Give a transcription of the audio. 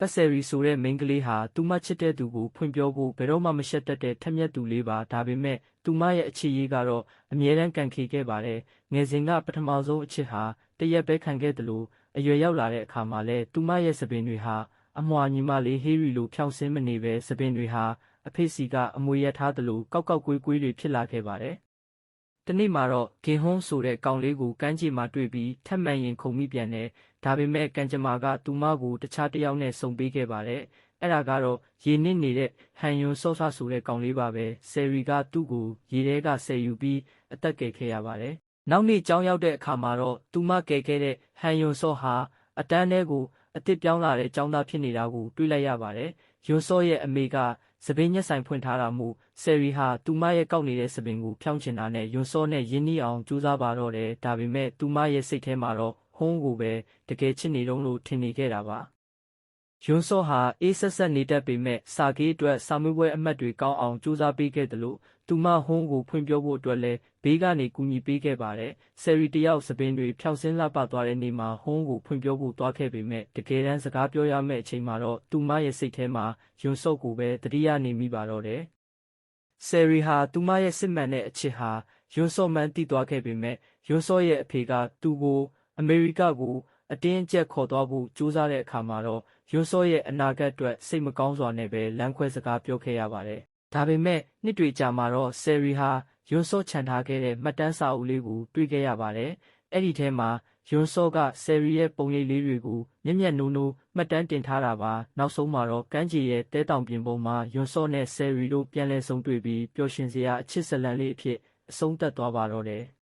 ပတ်ဆယ်ရီဆိုတဲ့မိန်းကလေးဟာသူမချစ်တဲ့သူကိုဖွင့်ပြောဖို့ဘယ်တော့မှမရှက်တတ်တဲ့ထက်မြက်သူလေးပါဒါပေမဲ့သူမရဲ့အချစ်ရေးကတော့အမြဲတမ်းကံခေခဲ့ပါတယ်ငယ်စဉ်ကပထမဆုံးအချစ်ဟာတရက်ပဲခံခဲ့တယ်လို့အရွယ်ရောက်လာတဲ့အခါမှာလဲသူမရဲ့စပင်တွေဟာအမွှာညီမလေးဟေးရီလိုဖြောင့်စင်းမနေပဲစပင်တွေဟာအဖေစီကအမွေရထားတယ်လို့ကောက်ကောက်ကွေးကွေးတွေဖြစ်လာခဲ့ပါတယ်တနေ့မှာတော့ဂင်ဟွန်းဆိုတဲ့ကောင်လေးကိုကမ်းခြေမှာတွေ့ပြီးထက်မှန်ရင်ခုန်မိပြန်တယ်ဒါပေမဲ့ကံကြမ္မာကသူမကိုတခြားတစ်ယောက်နဲ့ဆုံပေးခဲ့ပါတယ်အဲ့ဒါကတော့ရေနစ်နေတဲ့ဟန်ယွန်ဆော့ဆာဆိုတဲ့ကောင်လေးပါပဲဆယ်ရီကသူ့ကိုရေထဲကဆယ်ယူပြီးအသက်ကယ်ခဲ့ရပါတယ်နောက်နေ့ကျောင်းရောက်တဲ့အခါမှာတော့သူမကယ်ခဲ့တဲ့ဟန်ယွန်ဆော့ဟာအတန်းထဲကိုအစ်စ်ပြောင်းလာတဲ့ကျောင်းသားဖြစ်နေတာကိုတွေ့လိုက်ရပါတယ်ယွန်ဆော့ရဲ့အမေကစပင်းညက်ဆိုင်ဖွင့်ထားတာမို့ဆယ်ရီဟာသူမရဲ့ကောက်နေတဲ့စပင်ကိုဖြောင်းချင်တာနဲ့ယွန်ဆော့နဲ့ရင်းနှီးအောင်ကြိုးစားပါတော့တယ်ဒါပေမဲ့သူမရဲ့စိတ်ထဲမှာတော့ဟွန်းကိုပဲတကယ်ချစ်နေတော့လို့ထင်နေခဲ့တာပါယွန်ဆော့ဟာအေးဆက်ဆက်နေတတ်ပေမဲ့စာကေးအတွက်စာမေးပွဲအမှတ်တွေကောင်းအောင်ကြိုးစားပေးခဲ့တယ်လို့သူမဟွန်းကိုဖွင့်ပြောဖို့အတွက်လဲဘေးကနေကူညီပေးခဲ့ပါတယ်ဆယ်ရီတယောက်စပင်းတွေဖြောင်းစင်းလှပသွားတဲ့နေ့မှာဟွန်းကိုဖွင့်ပြောဖို့သွားခဲ့ပေမဲ့တကယ်တမ်းစကားပြောရမယ့်အချိန်မှာတော့သူမရဲ့စိတ်ထဲမှာယွန်ဆော့ကိုပဲတတိယနေမိပါတော့တယ်ဆယ်ရီဟာသူမရဲ့စစ်မှန်တဲ့အချစ်ဟာယွန်ဆော့မှန်းသိသွားခဲ့ပေမဲ့ယွန်ဆော့ရဲ့အဖေကသူ့ကိုအမေရိကကိုအတင်းအကျပ်ခေါ်သွားဖို့ကြိုးစားတဲ့အခါမှာတော့ယွန်ဆော့ရဲ့အနာဂတ်အတွက်စိတ်မကောင်းစွာနဲ့ပဲလမ်းခွဲစကားပြောခဲ့ရပါတယ်။ဒါပေမဲ့နှစ်တွေကြာမှာတော့ဆယ်ရီဟာယွန်ဆော့ချန်ထားခဲ့တဲ့မှတ်တမ်းစာအုပ်လေးကိုတွေ့ခဲ့ရပါတယ်။အဲ့ဒီထဲမှာယွန်ဆော့ကဆယ်ရီရဲ့ပုံရိပ်လေးတွေကိုမျက်မျက်နှိုးနှိုးမှတ်တမ်းတင်ထားတာပါ။နောက်ဆုံးမှာတော့ကမ်းခြေရဲ့တဲတောင်ပြင်ပေါ်မှာယွန်ဆော့နဲ့ဆယ်ရီတို့ပြန်လည်ဆုံတွေ့ပြီးပျော်ရွှင်စရာအချစ်ဇာတ်လမ်းလေးအဖြစ်အဆုံးသတ်သွားပါတော့တယ်။